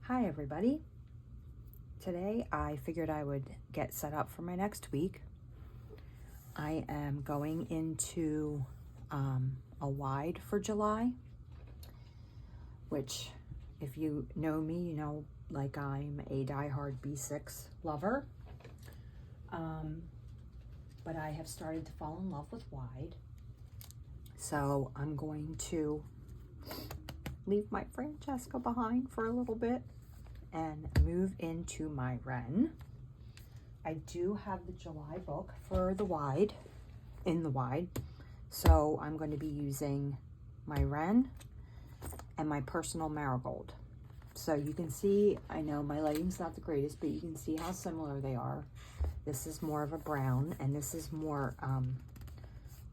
Hi everybody. Today I figured I would get set up for my next week. I am going into a wide for July, which if you know me, you know like I'm a diehard B6 lover. But I have started to fall in love with wide. So I'm going to leave my friend Jessica behind for a little bit and move into my Wren. I do have the July book for the wide, in the wide. So I'm going to be using my Wren and my personal marigold. So you can see, I know my lighting's not the greatest, but you can see how similar they are. This is more of a brown and this is more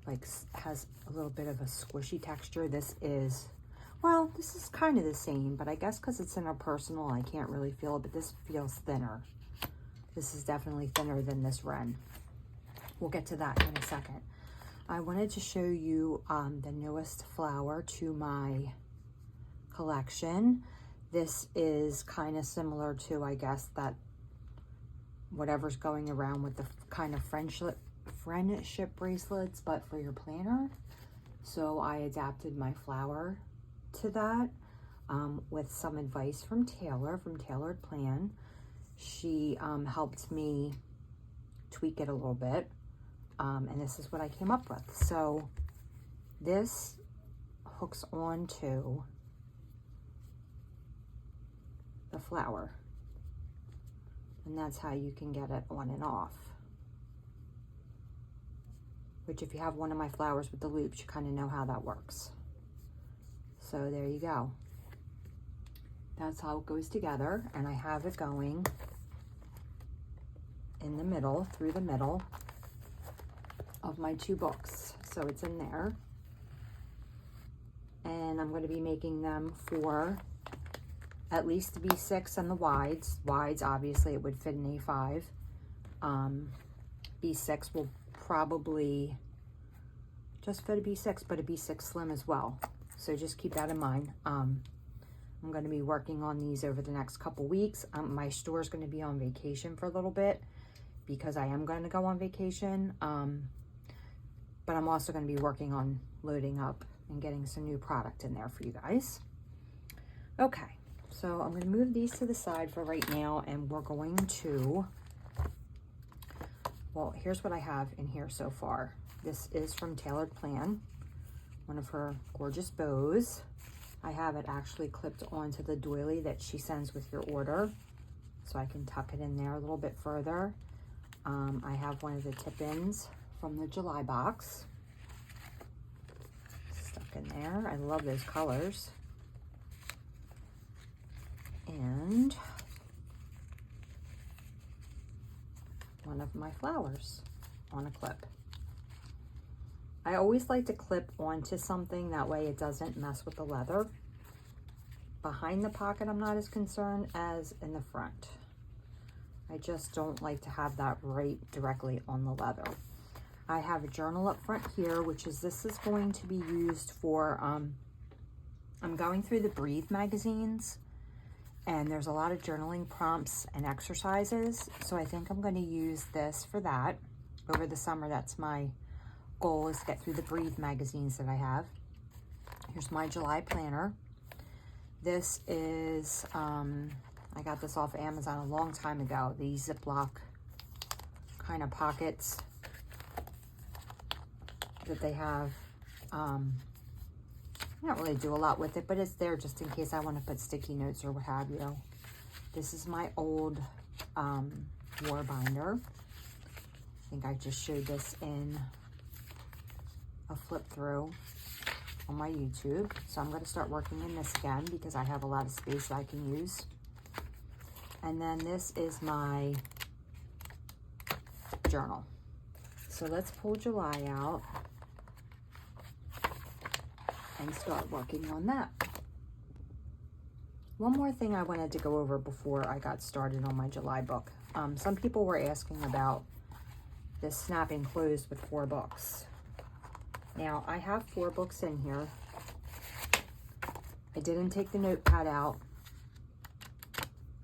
like has a little bit of a squishy texture. This is, well, this is kind of the same, but I guess because it's in a personal, I can't really feel it, but this feels thinner. This is definitely thinner than this Wren. We'll get to that in a second. I wanted to show you the newest flower to my collection. This is kind of similar to, I guess, that whatever's going around with the kind of friendship bracelets, but for your planner. So I adapted my flower to that with some advice from Taylor, from Tailored Plan. She helped me tweak it a little bit, and this is what I came up with. So this hooks onto the flower, and that's how you can get it on and off. Which, if you have one of my flowers with the loops, you kind of know how that works. So there you go. That's how it goes together, and I have it going in the middle, through the middle of my two books. So it's in there. And I'm going to be making them for at least the B6 and the wides. Wides, obviously, it would fit an A5. B6 will probably just fit a B6, but a B6 Slim as well. So just keep that in mind. I'm going to be working on these over the next couple weeks. My store is going to be on vacation for a little bit because I am going to go on vacation. But I'm also going to be working on loading up and getting some new product in there for you guys. Okay. So I'm going to move these to the side for right now, and we're going to, well, here's what I have in here so far. This is from Tailored Plan, one of her gorgeous bows. I have it actually clipped onto the doily that she sends with your order, so I can tuck it in there a little bit further. I have one of the tip-ins from the July box stuck in there. I love those colors. And one of my flowers on a clip. I always like to clip onto something, that way it doesn't mess with the leather. Behind the pocket, I'm not as concerned as in the front. I just don't like to have that right directly on the leather. I have a journal up front here, which is, this is going to be used for, I'm going through the Breathe magazines, and there's a lot of journaling prompts and exercises. So I think I'm going to use this for that. Over the summer, that's my goal, is to get through the Breathe magazines that I have. Here's my July planner. This is, I got this off Amazon a long time ago. These Ziploc kind of pockets that they have. I don't really do a lot with it, but it's there just in case I want to put sticky notes or what have you. This is my old war binder. I think I just showed this in a flip through on my YouTube. So I'm going to start working in this again because I have a lot of space that I can use. And then this is my journal. So let's pull July out and start working on that. One more thing I wanted to go over before I got started on my July book. Some people were asking about this snapping closed with 4 books. Now, I have 4 books in here. I didn't take the notepad out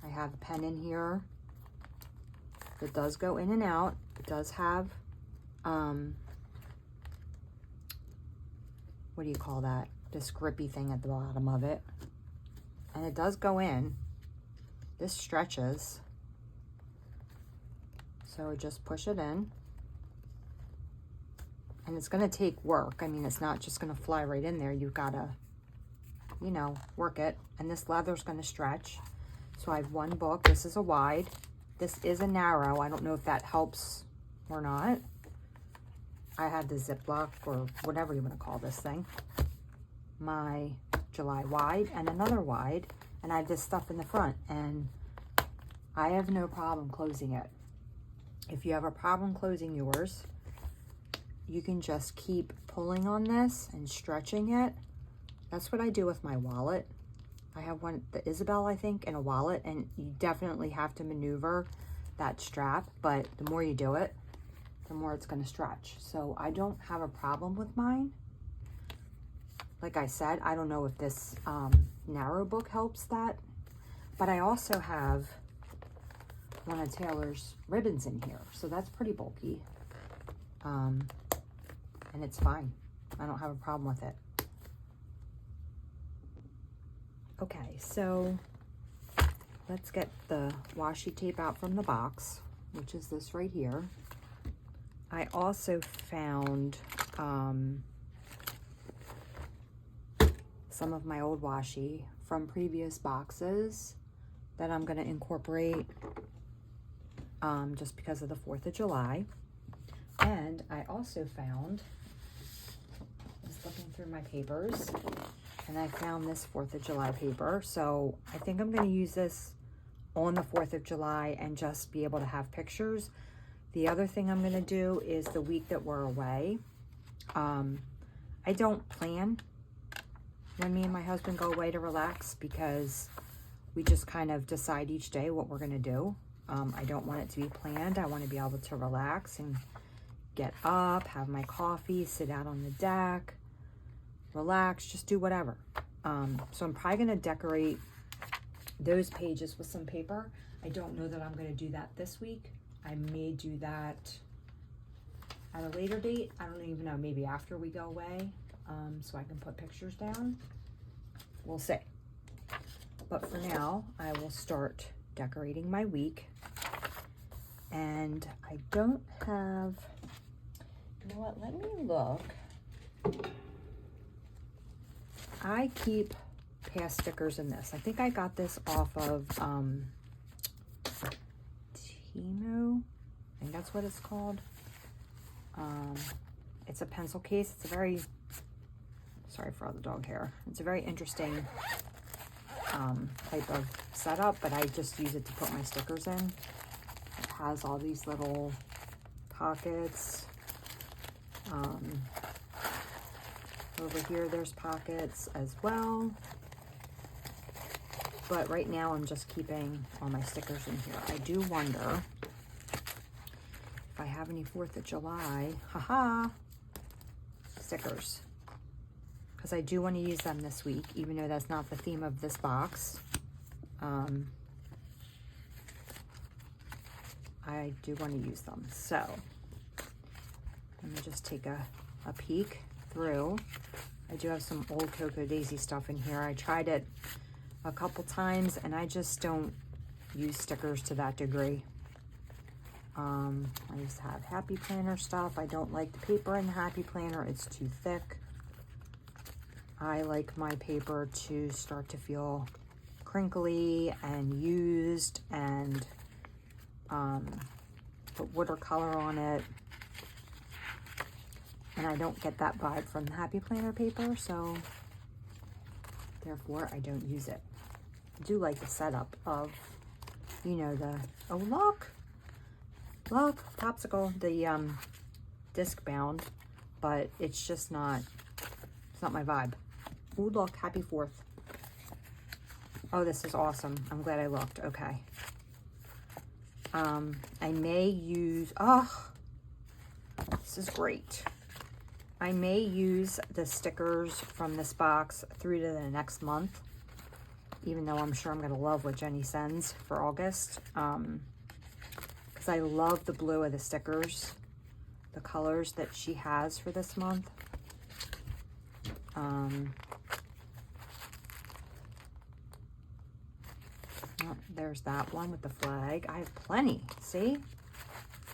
I have a pen in here. It does go in and out. It does have, what do you call that? This grippy thing at the bottom of it. And it does go in. This stretches. So just push it in. And it's gonna take work. I mean, it's not just gonna fly right in there. You've gotta, you know, work it. And this leather's gonna stretch. So I have one book. This is a wide. This is a narrow. I don't know if that helps or not. I have the Ziploc or whatever you want to call this thing. My July wide and another wide. And I have this stuff in the front. And I have no problem closing it. If you have a problem closing yours, you can just keep pulling on this and stretching it. That's what I do with my wallet. I have one, the Isabel, I think, in a wallet, and you definitely have to maneuver that strap, but the more you do it, the more it's gonna stretch. So I don't have a problem with mine. Like I said, I don't know if this narrow book helps that, but I also have one of Taylor's ribbons in here, so that's pretty bulky. And it's fine. I don't have a problem with it. Okay, so let's get the washi tape out from the box, which is this right here. I also found some of my old washi from previous boxes that I'm going to incorporate just because of the 4th of July. And I also found, I was looking through my papers, and I found this 4th of July paper. So I think I'm going to use this on the 4th of July and just be able to have pictures. The other thing I'm going to do is the week that we're away. I don't plan when me and my husband go away to relax because we just kind of decide each day what we're going to do. I don't want it to be planned. I want to be able to relax and get up, have my coffee, sit out on the deck, relax, just do whatever. So I'm probably going to decorate those pages with some paper. I don't know that I'm going to do that this week. I may do that at a later date. I don't even know, maybe after we go away, so I can put pictures down. We'll see. But for now, I will start decorating my week. And I don't have, you know what, let me look. I keep past stickers in this. I think I got this off of Temu. I think that's what it's called. It's a pencil case. It's a very, sorry for all the dog hair. It's a very interesting type of setup, but I just use it to put my stickers in. It has all these little pockets. Over here there's pockets as well. But right now I'm just keeping all my stickers in here. I do wonder if I have any 4th of July, stickers. Because I do want to use them this week, even though that's not the theme of this box. I do want to use them. So let me just take a peek through. I do have some old Cocoa Daisy stuff in here. I tried it a couple times and I just don't use stickers to that degree. I just have Happy Planner stuff. I don't like the paper in the Happy Planner. It's too thick. I like my paper to start to feel crinkly and used, and put watercolor on it. And I don't get that vibe from the Happy Planner paper, so therefore I don't use it. I do like the setup of, you know, the, oh look, popsicle, the disc bound, but it's just not, it's not my vibe. Ooh, look, happy 4th. Oh, this is awesome. I'm glad I looked. Okay. I may use, oh, this is great. I may use the stickers from this box through to the next month. even though I'm sure I'm going to love what Jenny sends for August. Because I love the blue of the stickers, the colors that she has for this month. Oh, there's that one with the flag. I have plenty. See?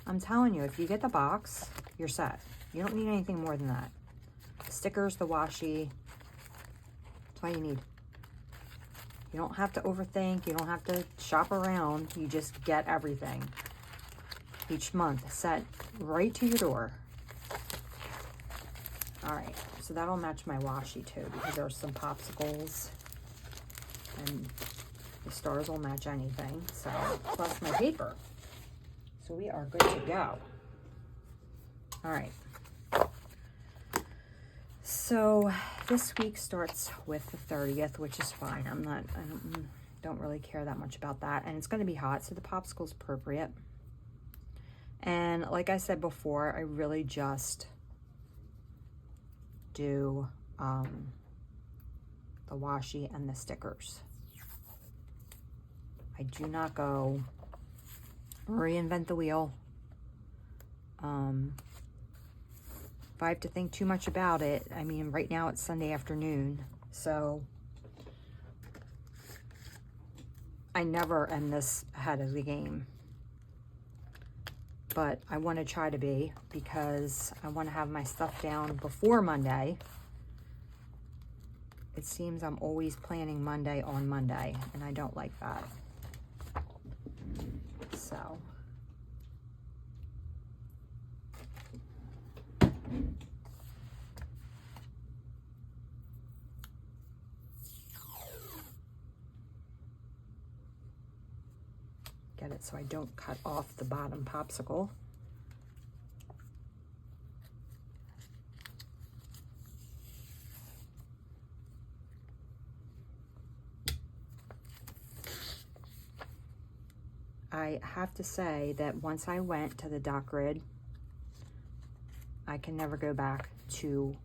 I'm telling you, if you get the box, you're set. You don't need anything more than that. The stickers, the washi, that's all you need. You don't have to overthink. You don't have to shop around. You just get everything each month sent right to your door. All right, so that'll match my washi too, because there's some popsicles and the stars will match anything. So plus my paper. So we are good to go. All right. So this week starts with the 30th, which is fine. I don't really care that much about that. And it's going to be hot, so the popsicle's appropriate. And like I said before, I really just do the washi and the stickers. I do not go reinvent the wheel. If I have to think too much about it, I mean, right now it's Sunday afternoon, so I never am this ahead of the game. But I want to try to be, because I want to have my stuff down before Monday. It seems I'm always planning Monday on Monday, and I don't like that. So get it so I don't cut off the bottom popsicle. I have to say that once I went to the dot grid, I can never go back to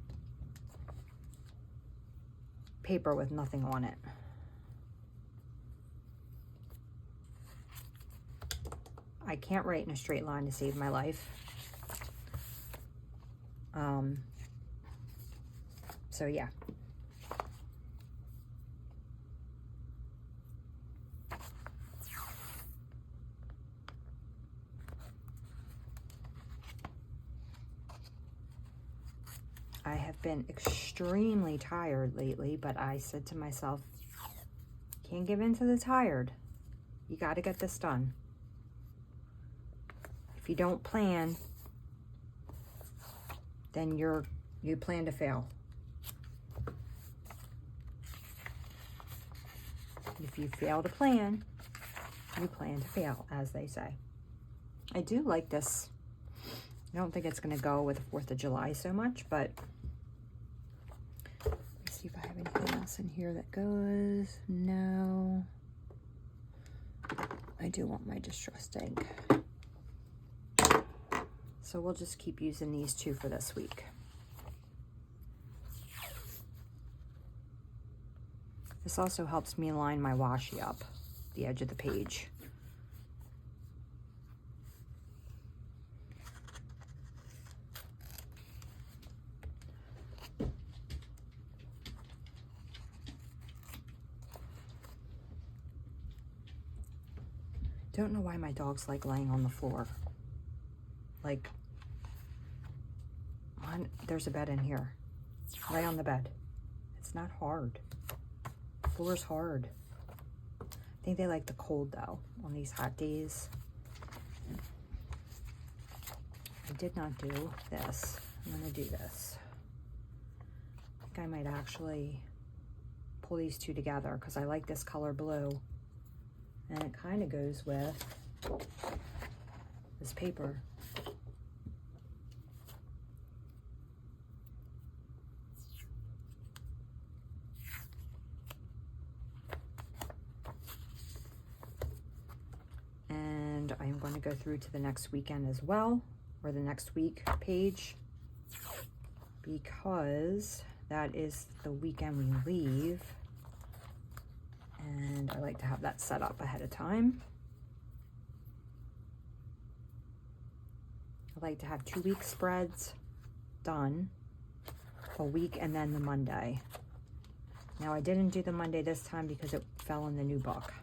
paper with nothing on it. I can't write in a straight line to save my life. So yeah. I have been extremely tired lately, but I said to myself, can't give in to the tired. You got to get this done. If you don't plan, then you plan to fail. If you fail to plan, you plan to fail, as they say. I do like this. I don't think it's going to go with the 4th of July so much, but let's see if I have anything else in here that goes. No. I do want my distressed ink. So we'll just keep using these two for this week. This also helps me line my washi up, the edge of the page. Don't know why my dogs like laying on the floor. Like, there's a bed in here. Lay on the bed. It's not hard. The floor's hard. I think they like the cold though on these hot days. I did not do this. I'm gonna do this. I think I might actually pull these two together because I like this color blue. And it kind of goes with this paper. And I'm going to go through to the next weekend as well, or the next week page, because that is the weekend we leave. and I like to have that set up ahead of time. I like to have 2-week spreads done, a week and then the Monday. Now I didn't do the Monday this time because it fell in the new book.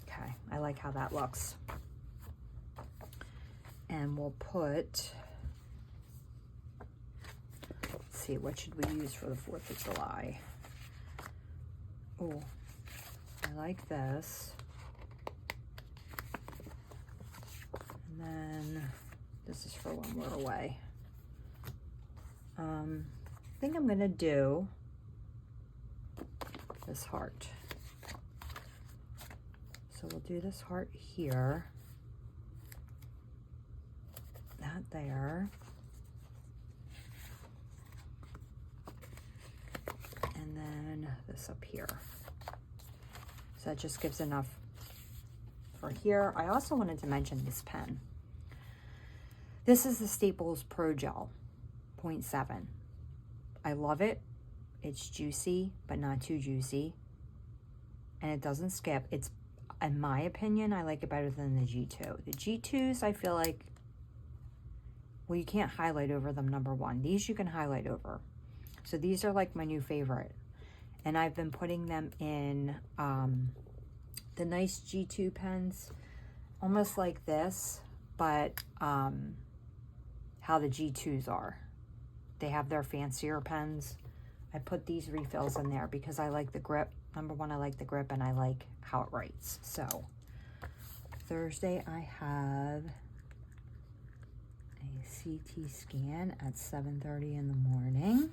Okay, I like how that looks. And we'll put, let's see, what should we use for the 4th of July? Oh, I like this. And then this is for when we're away. I think I'm gonna do this heart. So we'll do this heart here, that there, and then this up here. So that just gives enough for here. I also wanted to mention this pen. This is the Staples Pro Gel 0.7. I love it. It's juicy, but not too juicy. And it doesn't skip. It's, in my opinion, I like it better than the G2. The G2s, I feel like, well, you can't highlight over them, number one. These you can highlight over. So these are like my new favorite. And I've been putting them in the nice G2 pens, almost like this, but how the G2s are. They have their fancier pens. I put these refills in there because I like the grip. Number one, I like the grip and I like how it writes. So Thursday I have a CT scan at 7:30 in the morning.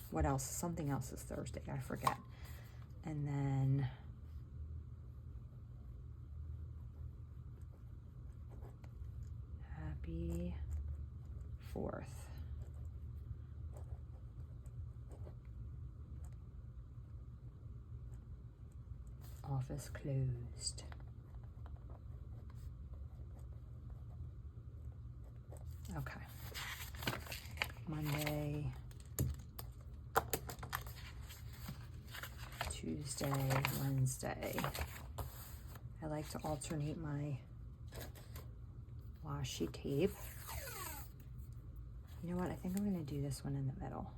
What else? Something else is Thursday, I forget. And then happy 4th. Office closed. Okay. Monday, Tuesday, Wednesday. I like to alternate my washi tape. You know what? I think I'm going to do this one in the middle.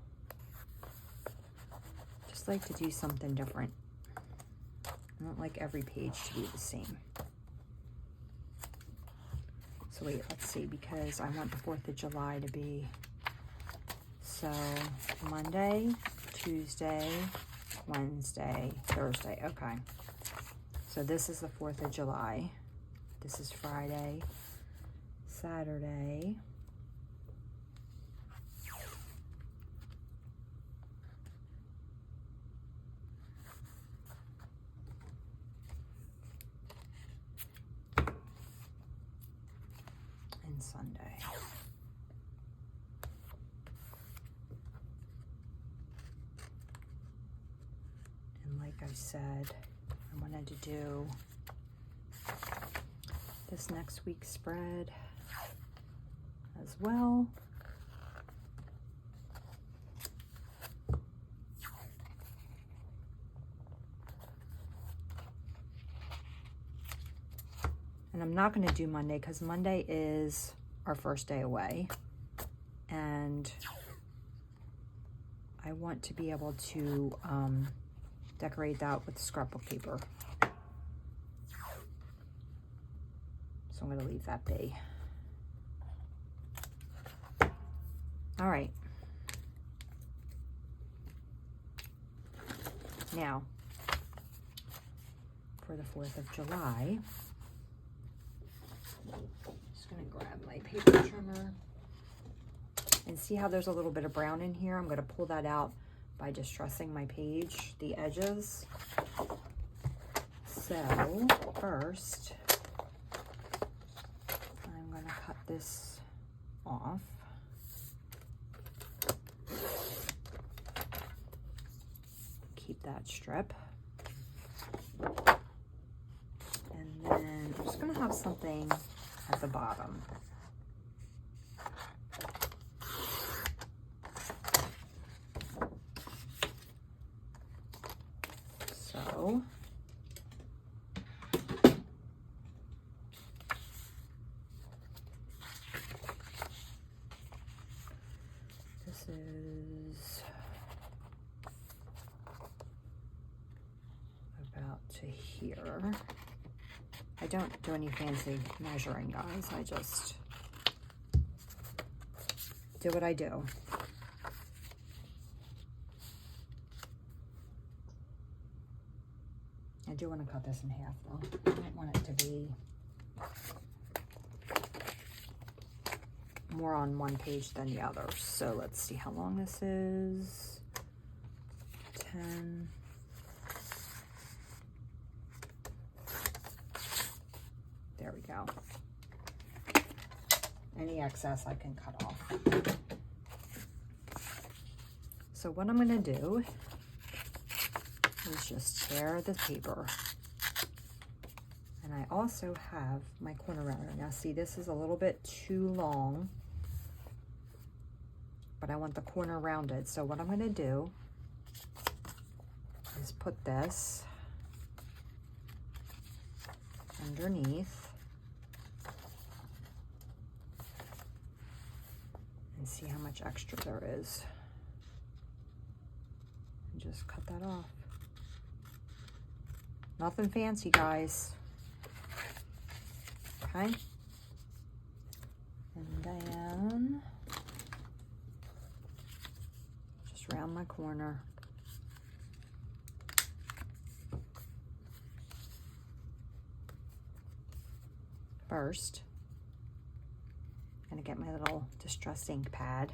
Just like to do something different. I don't like every page to be the same. So wait, let's see, because I want the 4th of July to be, so Monday, Tuesday, Wednesday, Thursday. Okay. So this is the 4th of July. This is Friday, Saturday, and Sunday. And like I said, I wanted to do this next week's spread as well. And I'm not going to do Monday because Monday is our first day away. And I want to be able to decorate that with scrapbook paper. So I'm going to leave that be. All right. Now, for the 4th of July, just going to grab my paper trimmer and see how there's a little bit of brown in here. I'm going to pull that out by distressing my page, the edges. So first, I'm going to cut this off. Keep that strip. And have something at the bottom. So this is about to here. I don't do any fancy measuring, guys. I just do what I do. I do want to cut this in half though. I might want it to be more on one page than the other. So let's see how long this is. 10. There we go. Any excess I can cut off. So what I'm going to do is just tear the paper. And I also have my corner rounder. Now see, this is a little bit too long, but I want the corner rounded. So what I'm going to do is put this underneath and see how much extra there is. And just cut that off. Nothing fancy, guys. Okay. And then just round my corner. First, I'm gonna get my little distress ink pad.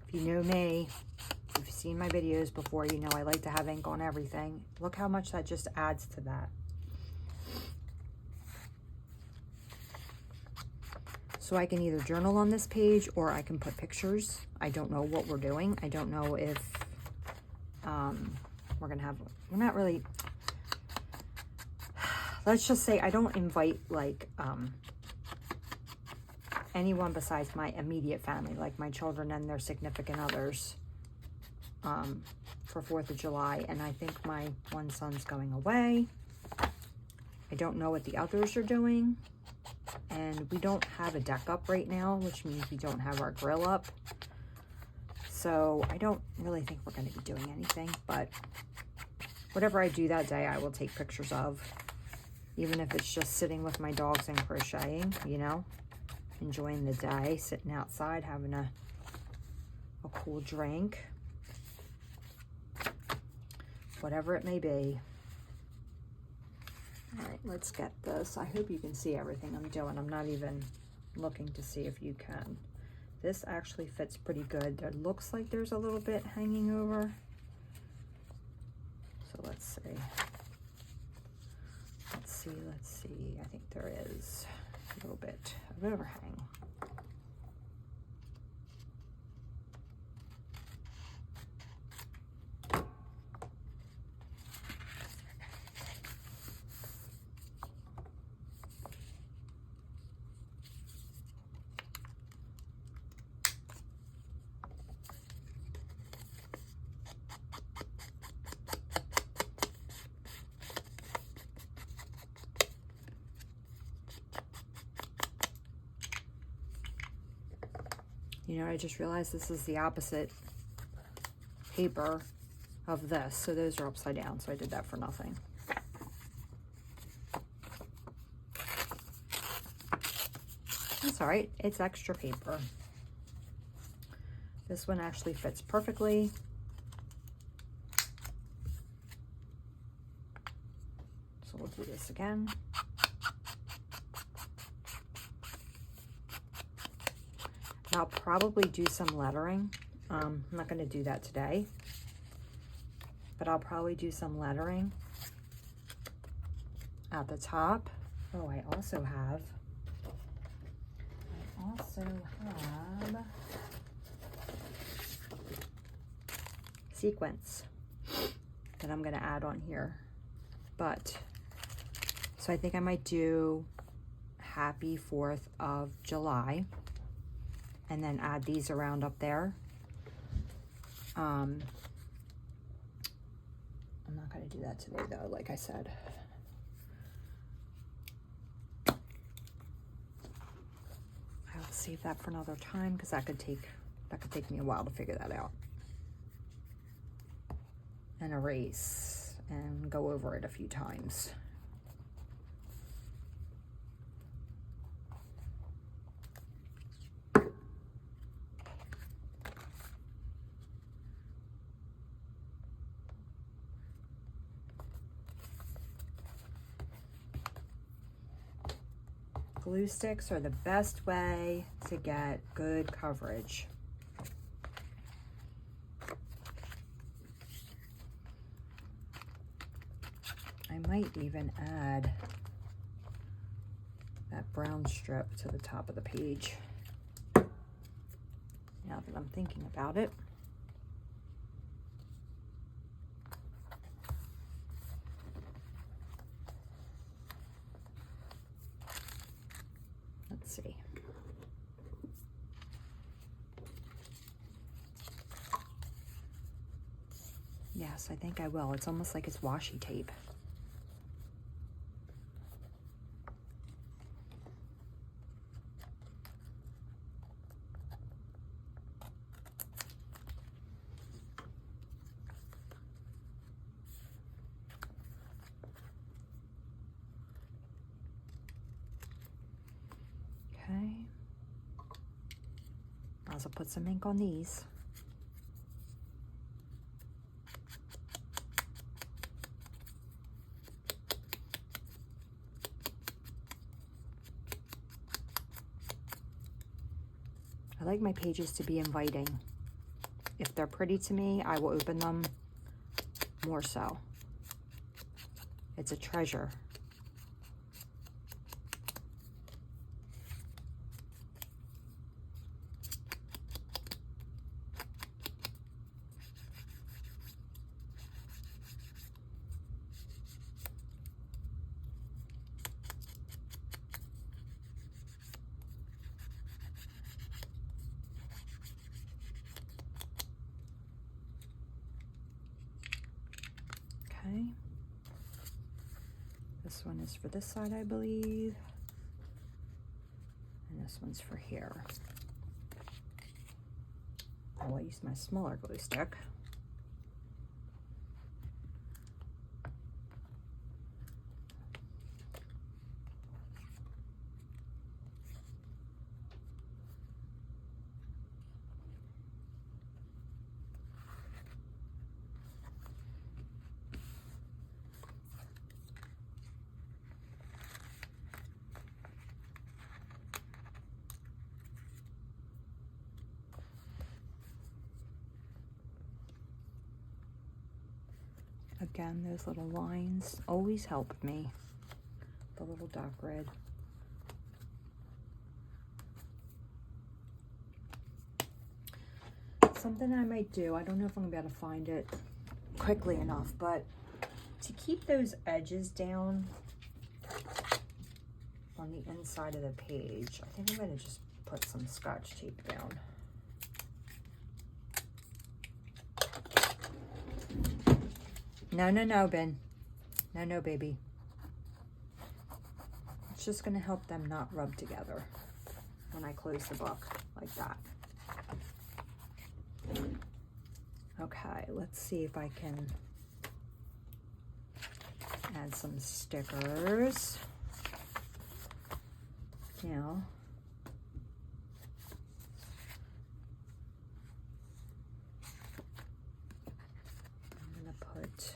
If you know me, if you've seen my videos before, you know I like to have ink on everything. Look how much that just adds to that. So I can either journal on this page or I can put pictures. I don't know what we're doing. I don't know if we're not really, let's just say I don't invite like anyone besides my immediate family, like my children and their significant others for 4th of July. And I think my one son's going away. I don't know what the others are doing. And we don't have a deck up right now, which means we don't have our grill up. So I don't really think we're going to be doing anything, but whatever I do that day, I will take pictures of, even if it's just sitting with my dogs and crocheting, you know, enjoying the day, sitting outside, having a cool drink, whatever it may be. All right, let's get this. I hope you can see everything I'm doing. I'm not even looking to see if you can. This actually fits pretty good. There looks like there's a little bit hanging over. So let's see. Let's see. I think there is a little bit of overhang. You know, I just realized this is the opposite paper of this. So those are upside down. So I did that for nothing. That's all right. It's extra paper. This one actually fits perfectly. So we'll do this again. I'll probably do some lettering. I'm not going to do that today, but I'll probably do some lettering at the top. Oh, I also have sequins that I'm going to add on here. But, so I think I might do Happy 4th of July and then add these around up there. I'm not going to do that today though, like I said. I'll save that for another time because that could take me a while to figure that out. And erase and go over it a few times. Glue sticks are the best way to get good coverage. I might even add that brown strip to the top of the page, now that I'm thinking about it. Let's see. Yes, I think I will. It's almost like it's washi tape. Okay. I'll also put some ink on these. I like my pages to be inviting. If they're pretty to me, I will open them more so. It's a treasure. Okay. This one is for this side, I believe. And this one's for here. I'll use my smaller glue stick. Again, those little lines always help me. The little dark red. Something I might do, I don't know if I'm gonna be able to find it quickly enough, but to keep those edges down on the inside of the page, I think I'm gonna just put some Scotch tape down. No, no, no, Ben. No, no, baby. It's just going to help them not rub together when I close the book like that. Okay, let's see if I can add some stickers. Now, I'm going to put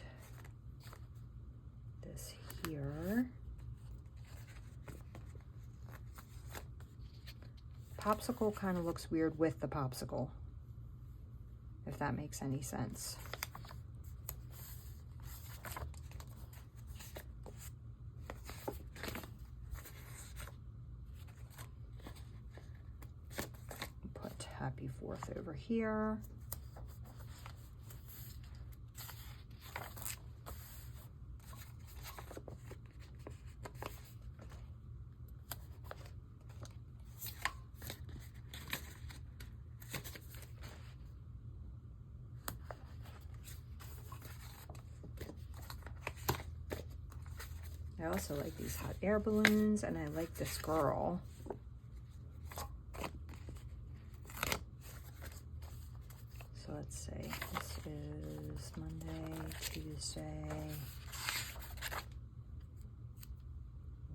this here. Popsicle kind of looks weird with the popsicle, if that makes any sense. Put Happy 4th over here. I also like these hot air balloons, and I like this girl. So let's see, this is Monday, Tuesday,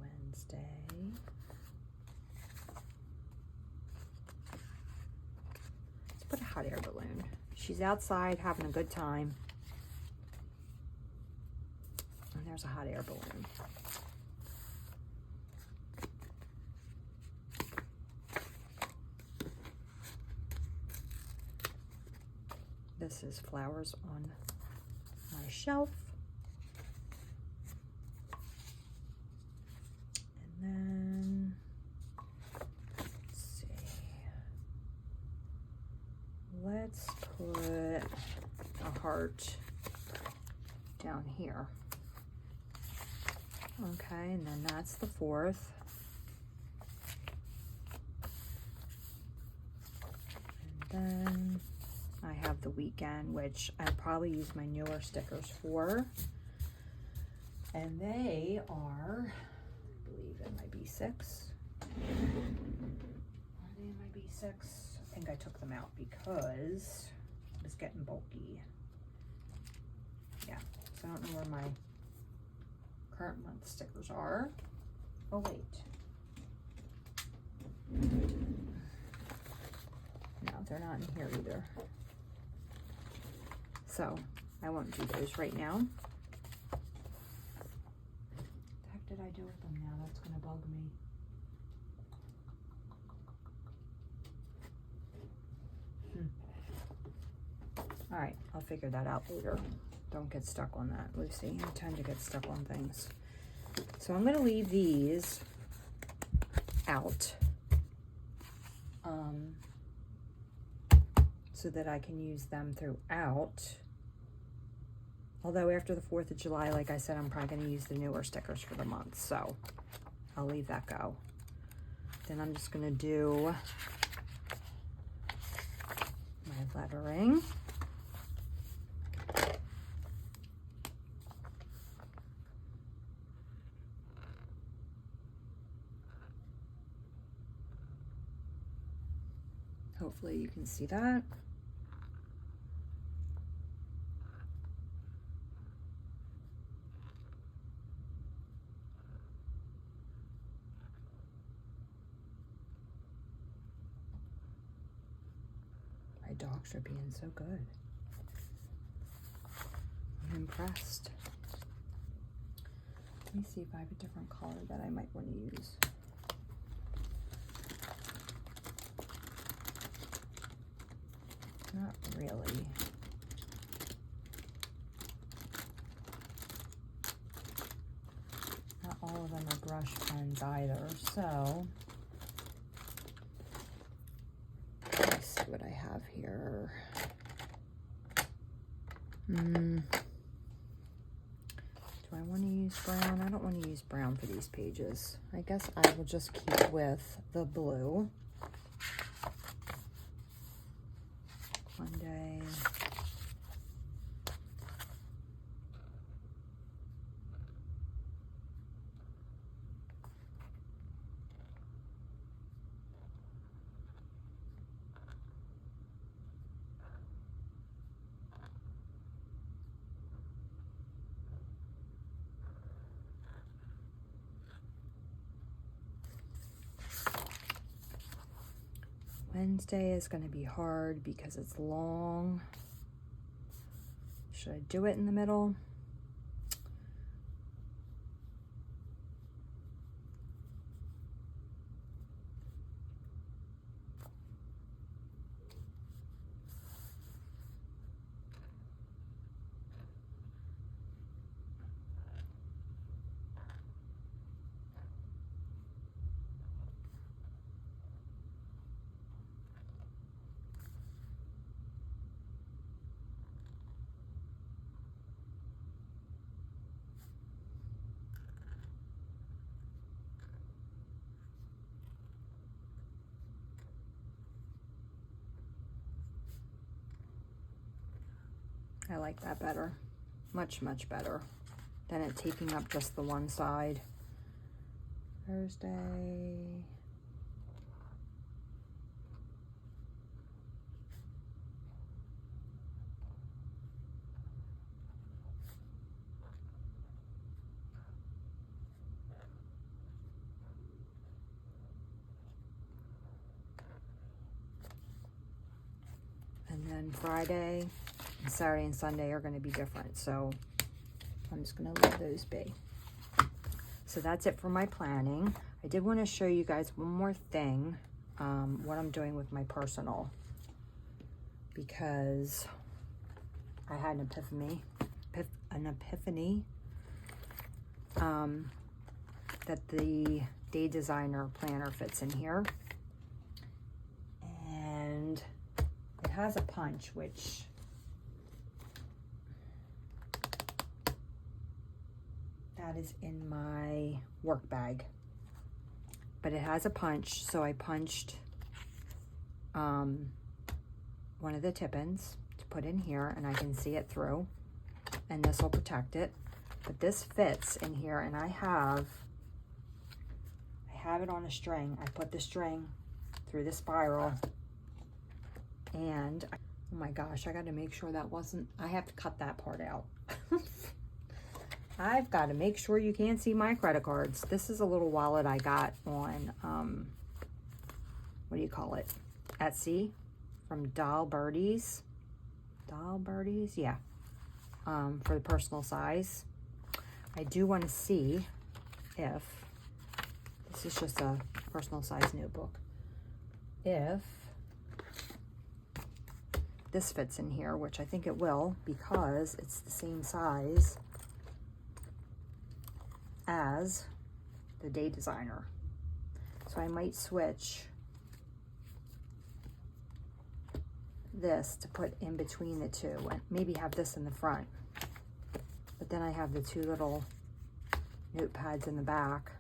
Wednesday. Let's put a hot air balloon. She's outside having a good time. And there's a hot air balloon. This is flowers on my shelf. And then, let's see. Let's put a heart down here. Okay, and then that's the 4th. And then I have the weekend, which I probably use my newer stickers for. And they are, I believe, in my B6. Are they in my B6? I think I took them out because it was getting bulky. Yeah, so I don't know where my current month stickers are. Oh, wait. No, they're not in here either. So I won't do those right now. What the heck did I do with them now? That's gonna bug me. All right, I'll figure that out later. Don't get stuck on that, Lucy. I tend to get stuck on things. So I'm gonna leave these out so that I can use them throughout. Although after the 4th of July, like I said, I'm probably gonna use the newer stickers for the month, so I'll leave that go. Then I'm just gonna do my lettering. Hopefully you can see that. My dogs are being so good. I'm impressed. Let me see if I have a different color that I might want to use. Not really. Not all of them are brush pens either, so let's see what I have here. Do I want to use brown? I don't want to use brown for these pages. I guess I will just keep with the blue. Monday. Wednesday is going to be hard because it's long. Should I do it in the middle? I like that better. Much, much better. than it taking up just the one side. Thursday. And then Friday and Saturday and Sunday are going to be different. So I'm just going to let those be. So that's it for my planning. I did want to show you guys one more thing, what I'm doing with my personal, because I had an epiphany, that the Day Designer planner fits in here. And it has a punch, which that is in my work bag, but it has a punch, so I punched one of the tip-ins to put in here, and I can see it through, and this will protect it. But this fits in here, and I have it on a string. I put the string through the spiral, and oh my gosh, I got to make sure that wasn't, I have to cut that part out. I've got to make sure you can't see my credit cards. This is a little wallet I got on, what do you call it? Etsy from Doll Birdies. Yeah. For the personal size. I do want to see if, this is just a personal size notebook, if this fits in here, which I think it will, because it's the same size as the Day Designer. So I might switch this to put in between the two, and maybe have this in the front, but then I have the two little notepads in the back.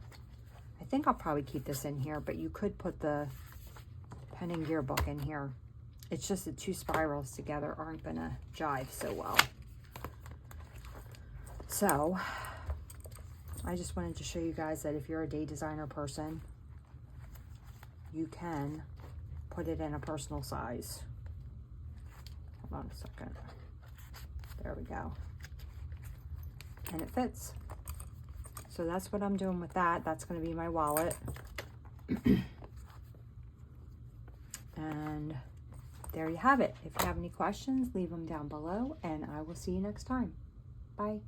I think I'll probably keep this in here, but you could put the pen and gear book in here. It's just the two spirals together aren't gonna jive so well. So I just wanted to show you guys that if you're a Day Designer person, you can put it in a personal size. Hold on a second. There we go. And it fits. So that's what I'm doing with that. That's going to be my wallet. And there you have it. If you have any questions, leave them down below, and I will see you next time. Bye.